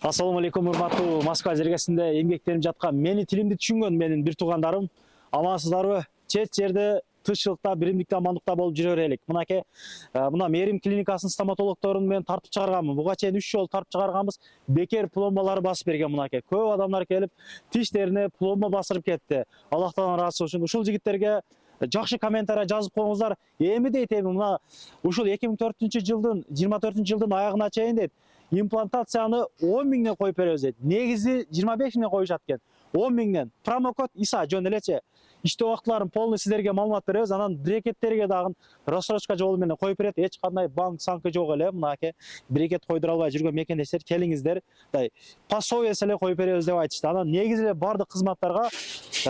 Ассаламу алейкум, урматтуу Москва жергесинде эмгектенип жаткан мени тилимди түшүнгөн менин бир туугандарым. Амансыздарбы? Чет жерде тынччылыкта, биримдикте, амандыкта болуп жүрө берелик. Мынакей, мына Мерим клиникасынын стоматологдорун мен тартып чыгарганмын. Буга чейин 3 жолу тартып чыгарганбыз. Бекер пломбалары басып берген мынакей. Көп адамдар келип тиштерине пломба басырып кетти. Аллахтан ыраазы болсун. Ушул жигиттерге жакшы комментарий жазып коюңуздар. Эми дейт, мына ушул 2004-жылдын 24-жылдын аягына чейин дейт, имплантацияны 10 миңден коюп беребиз дейт. Негизи 25 миңден коюшат экен. 10 миңден. Промокод Иса жөн элечи. Иштөө убактыларын полный силерге маалымат беребиз. Анан брекеттерге дагы рассрочка жолу менен коюп берет. Эч кандай банк санкы жок эле. Мынакей брекет койдура албай жүргөн мекендештер келиңиздер. По совесть эле коюп беребиз деп айтышты. Анан негизи эле бардык кызматтарга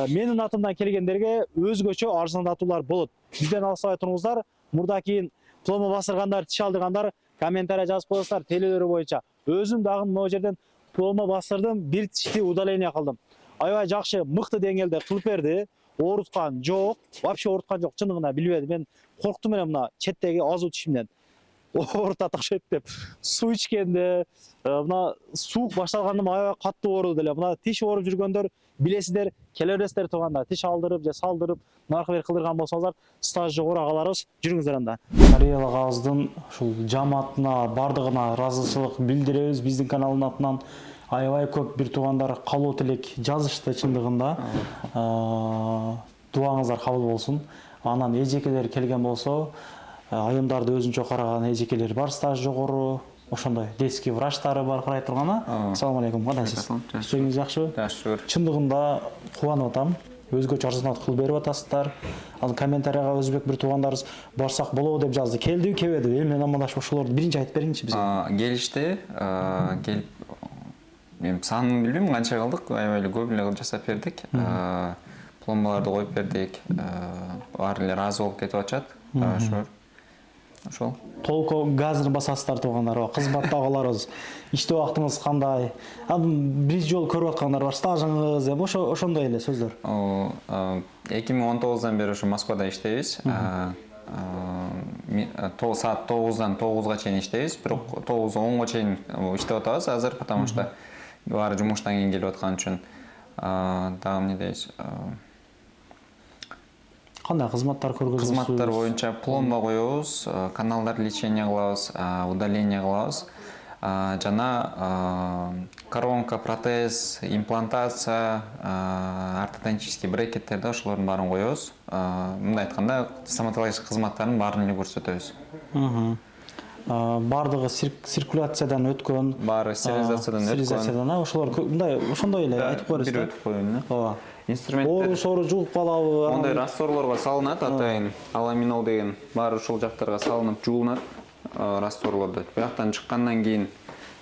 менин атымдан келгендерге өзгөчө арзандатуулар болот. Бизден алсабай туруңуздар. Мурда кийин пломба басыргандар, тиш алдыргандар комментарий жазып коесуздар телелери боюнча. Өзүм дагы могу жерден пломба басырдым, бир тишти удаление кылдым. Аябай жакшы, мыкты деңгээлде кылып берди. Ооруткан жок, вообще ооруткан жок. Чындыгында билбедим. Мен корктум эле мына четтеги азуу тишимден. Оорутат окшойт деп. Суу ичкенде, мына суук башталганда аябай каттуу ооруду эле. Мына тиш ооруп жүргөндөр билесиздер, келе бересиздер тууганда. Тиш алдырып же салдырып, наркы бери кылдырган болсоңуздар, стаж жогору агаларыбыз. Жүрүңүздөр анда. Кореялык агыздын ушул жамаатына, бардыгына ыраазычылык билдиребиз биздин каналдын атынан. Аябай көп бир туугандар калуу тилек жазышты чындыгында. Дуаңыздар кабыл болсун. Анан эжекелер келген болсо, айымдарды өзүнчө караган эжекелер бар, стаж жогору, ошондой детский врачтары бар карай турган. Ассаламу алейкум, кандайсыз? Ишиңиз жакшыбы? Жакшы. Чындыгында кубанып атам. Өзгөчө арзандатып кылып берип атасыздар. Ал комментарийга өзбек бир туугандарыбыз барсак болобу деп жазды. Келдиби, келбедиби? Эми мен амандашып ошолорду биринчи айтып бериңичи бизге. Келишти, келип мен санын билбейм, канча кылдык, аябай эле көп эле жасап бердик. Пломбаларды коюп бердик. Баары эле ыраазы болуп кетип атышат. Ошол. Толку газын басасыздар туугандар, кызматтуу агаларыбыз. Иштөө убактыңыз кандай? Биринчи жолу көрүп аткандар бар, стажыңыз, ошондой эле сөздөр. 2019-дан бери ошо Москвада иштейбиз. Саат 9-дан 9-га чейин иштейбиз. Бирок 9-10-га чейин иштеп атабыз азыр, потому что баары жумуштан кийин келип аткан үчүн. Дагы эмне дейбиз? Кандай кызматтар көргөзөсүз? Кызматтар боюнча пломба коебуз, каналдар лечение кылабыз, удаление кылабыз. Жана коронка, протез, имплантация, ортодонтический брекеттерди ошолордун баарын коебуз. Мындай айтканда, стоматологический кызматтардын баарын эле көрсөтөбүз. Бардыгы циркуляциядан өткөн, баары стерилизациядан ошондой эле айтып коерсуз. Бир өтүп коюн. Ооба. Инструменттер. Оору жугуп калабы? Ондай растворлорго салынат, атайын аламинол деген, баары ушул жактарга салынып жуулунат растворлорду. Бияктан чыккандан кийин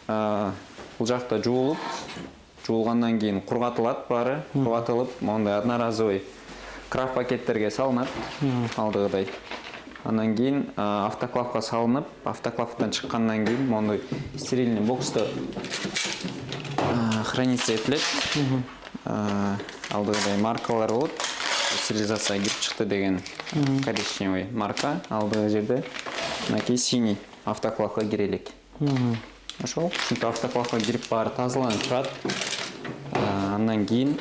бул жакта жуулгандан кийин кургатылат баары, кургатылып, мондай одноразовый крафт пакеттерге салынат, алдыгыдай. Андан кийин автоклавга салынып, автоклавдан чыккандан кийин мондай стерильный боксто храниться этилет. Алдыгыдай маркалар болот. Стерилизация кирип чыкты деген коричневый марка алдыгы жерде. Мынакей синий автоклавга кире элек. Ошол, ушинтип автоклавга кирип баары тазаланып турат. Андан кийин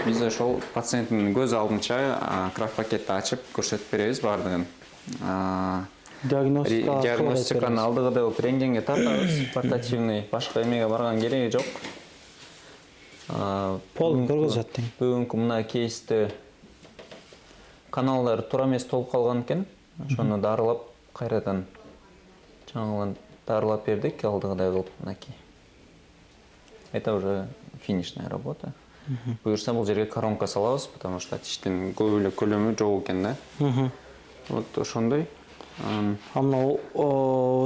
биз ошол пациенттин көз алдынча крафт пакетти ачып көрсөтүп беребиз баардыгын. Диагностиканы алдыгыдай болуп рентгенге тартабыз, портативный, башка эмеге барган кереги жок. Пол көргөзөт тең. Бүгүнкү мына кейсте каналдар туура эмес толуп калган экен. Ошону дарылап, кайрадан жаңылан дарылап бердик, алдыгыдай кылып мынакей. Это уже финишная работа. Буюрса бул жерге коронка салабыз, потому что тиштин көп эле көлөмү жок экен да. Вот ошондой. Анна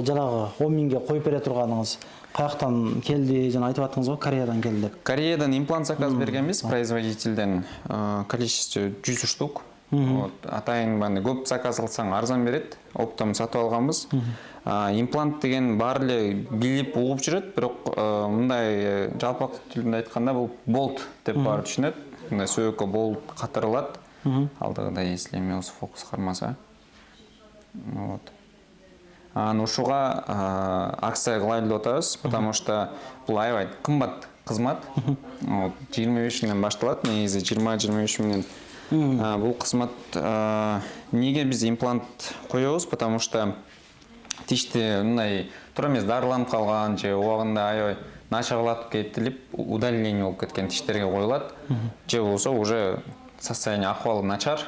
жанагы 10 миңге коюп бере турганыңыз каяктан келди, жана айтып аттыңыз го, Кореядан келди деп. Кореядан имплант заказ бергенбиз производителден, количество 100 штук. Вот, атайын көп заказ кылсаң арзан берет, оптом сатып алганбыз. Имплант деген баары эле билип угуп жүрөт, бирок мындай жалпак тилинде айтканда бул болт деп баары түшүнөт. Мындай сөйккө болт катырылат. Алдыгыдай, если эме фокус кармаса. Вот. Анан ушуга акция кылайлы деп атабыз, потому что бул аябай кымбат кызмат. 25 миңден башталат, негизи 20-25 миңден. Бул кызмат неге биз имплант коебуз, потому что тишти мындай туура эмес дарыланып калган же убагында аябай начарлатып кетилип удаление болуп кеткен тиштерге коюлат. Же болсо уже состояние акыбалы начар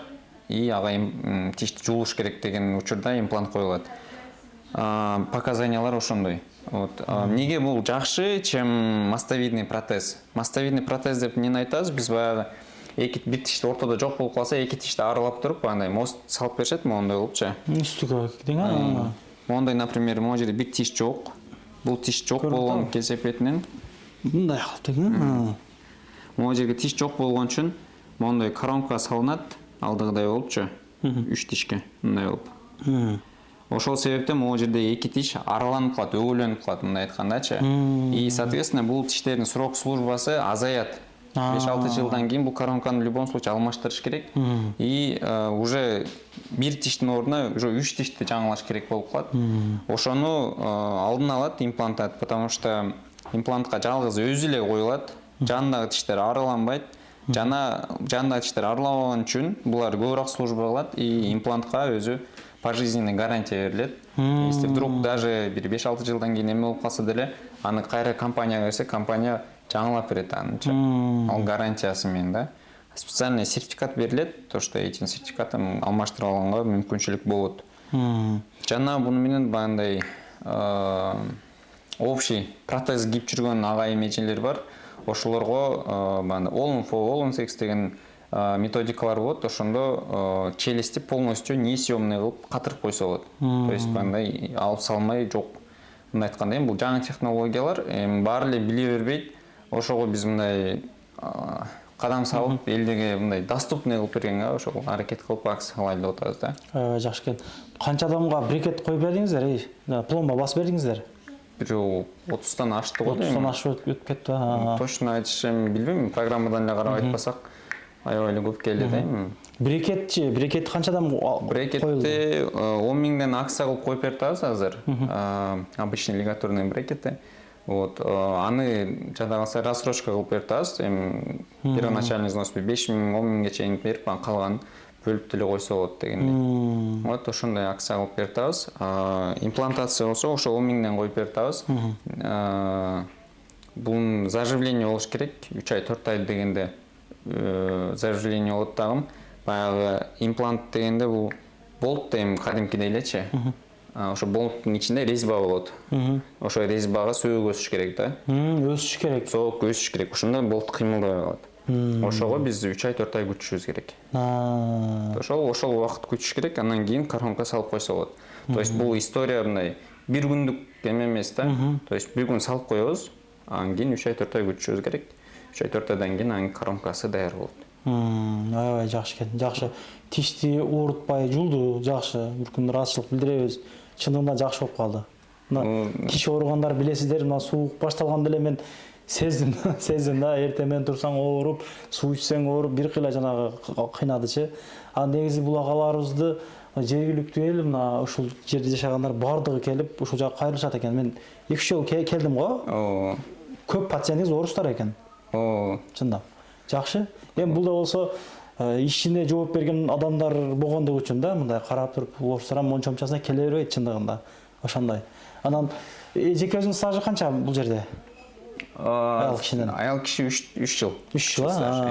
и ага тишти жуулуш керек деген учурда имплант коюлат. Показаниялар ошондой. Неге бул жакшы, чем мостовидный протез? Мостовидный протез деп эмнени айтабыз? Биз баягы бир тишти ортодо жок болуп калса, эки тишти аралап туруп, андай мост салып беришет, моундай болупчу. Үстүгө деген. Моундай, например, могу жерде бир тиш жок. Бул тиш жок болгон кесепетинен Мындай кылып деген. Могу жерге тиш жок болгон үчүн моундай коронка салынат, алдыгыдай болупчу. 3 тишке мындай болуп. Ошол себептен могу жерде эки тиш араланып калат, өгөлөнүп калат, мындай айткандачы. И, соответственно, бул тиштердин срок службасы азаят. 5-6 жылдан кийин бул коронканы в любом случае алмаштырыш керек. И уже бир тиштин ордуна уже 3 тишти жаңылаш керек болуп калат. Ошону алдын алат имплантат, потому что имплантка жалгыз өзү эле коюлат. Жанындагы тиштер араланбайт. Жанындагы тиштер аралабаган үчүн булар көбүрөөк служба кылат и имплантка өзү пожизненный гарантия берилет. Если вдруг даже бир 5-6 жылдан кийин эме болуп калса деле, аны кайра компанияга берсе, компания жаңылап берет анычы. Ал гарантиясы менен да. Специальный сертификат берилет, то что этин сертификатын алмаштырып алганга мүмкүнчүлүк болот. Жана буну менен бандай общий протез кийип жүргөн ага эмечелер бар. Ошолорго бандай all on 6 деген методикалар болот. Ошондо челюсти полностью несъемный кылып катырып койсо болот. То есть бандай алып салмай жок. Мындай айтканда бул жаңы технологиялар баары эле биле бербейт. Ошого биз мындай кадам салып элдерге мындай доступный кылып бергенге ошол аракет кылып акция кылайлы деп атабыз да. Жакшы экен. Канча адамга брекет коюп бердиңиздер? Пломба басып бердиңиздер? Бир 30тан ашты го. 30тан ашып өтүп кетти. Точно айтышым билбейм, программадан эле карап айтпасак аябай эле көп келди да. Брекет канча адам коюлду? Брекетти 10 миңден акция кылып коюп беребиз азыр. Обычный лигатурный брекети. Аны жада калса рассрочка кылып беребиз. Первоначальный взнос 5 миң, 10 миңге чейин берип, калган бөлүп деле койсо болот дегендей. Ошондой акция кылып беребиз. Имплантация болсо ошо 10 миңден коюп беребиз. Бул заживление болуш керек. 3 ай 4 ай дегенде заживление болот дагы. Баягы имплант дегенде бул болт дейм кадимкидей элечи. Ошо болттун ичинде резьба болот. Ошо резьбага сөөк өсүш керек да. Өсүш керек. Сөөк өсүш керек. Ошондо болт кыймылдай калат. Ошого биз 3 ай 4 ай күтүшүбүз керек. Ошол убакыт күтүш керек, андан кийин коронка салып койсо болот. То есть бул история мындай бир күндүк эме эмес да. То есть бир күн салып коебуз, андан кийин 3 ай 4 ай күтүшүбүз керек. 3 ай 4 айдан кийин анын коронкасы даяр болот. Аябай жакшы экен. Жакшы. Тишти оорутпай жулду, жакшы. Бир күн ыраазычылык билдиребиз. Чындыгында жакшы болуп калды. Мына тиш ооругандар билесиздер, мына суук башталганда эле мен сездим да, эртең менен турсаң ооруп, суу ичсең ооруп, бир кыйла жанагы кыйнадычы. Негизи бул агаларыбызды жергиликтүү эл, мына ушул жерде жашагандар бардыгы келип, ушул жака кайрылышат экен. Мен 2 жолу келдим го. Көп пациентиңиз орустар экен. Чындап. Жакшы. Эми бул да болсо ишине жооп берген адамдар болгондугу үчүн да, мындай карап туруп, орустар мончомчасына келе бербейт чындыгында. Ошондой. Анан жеке өзүнүн стажы канча бул жерде? Аял кишинин. Аял киши 3 жыл. 3 жыл.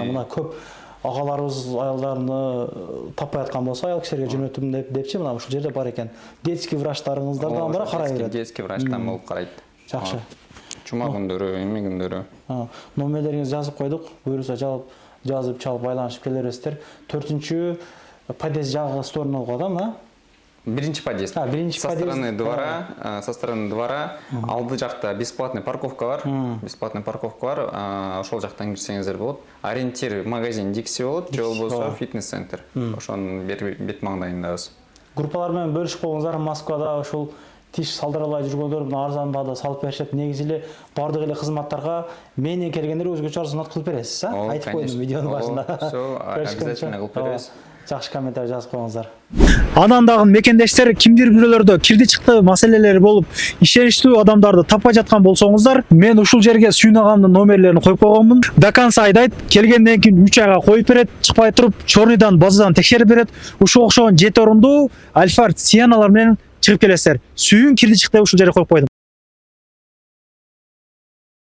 Мына көп агаларыбыз аялдарын таппай аткан болсо, аял кишилерге жөнөтүм депчи, мына ушул жерде бар экен. Детский врачтарыңыздардан бара карай берет. Детский врачтан болуп карайт. Жакшы. Жума күндөрү, эме күндөрү. Номерлериңизди жазып койдук. Буюрса жазып чалып байланышып келе бересиздер. 4-чү подъезд жагы сторона болот да? Биринчи подъезд. Со стороны двора алды жакта бесплатный парковка бар. Бесплатный парковка бар. Ошол жактан кирсеңиздер болот. Ориентир магазин Dixi болот, же болбосо фитнес-центр. Ошонун бет маңдайындабыз. Группалар менен бөлүшүп койгоңуздар. Москвада ошол тиш салдыралай жүргөндөр арзан баада салып беришет. Негизи эле бардык эле кызматтарга менен келгендер өзгөчө арзанат кылып бересиз, а? Айтып койдум видеонун башында. Всё, обязательно кылып беребиз. жакшы комментарий жазып коюңуздар. Анан дагы мекендештер кимдир бирөөлөрдө кирди чыкты маселелери болуп, ишеничтүү адамдарды таппай жаткан болсоңуздар, мен ушул жерге Сүйүн агамдын номерлерин коюп койгонмун. До конца айдайт, келгенден кийин 3 айга коюп берет, чыкпай туруп, чорныйдан базадан текшерип берет. Ушул окшогон 7 орундуу Альфард Сиеналар менен чыгып келесиздер. Сүйүн кирди чыкты ушул жерге коюп койдум.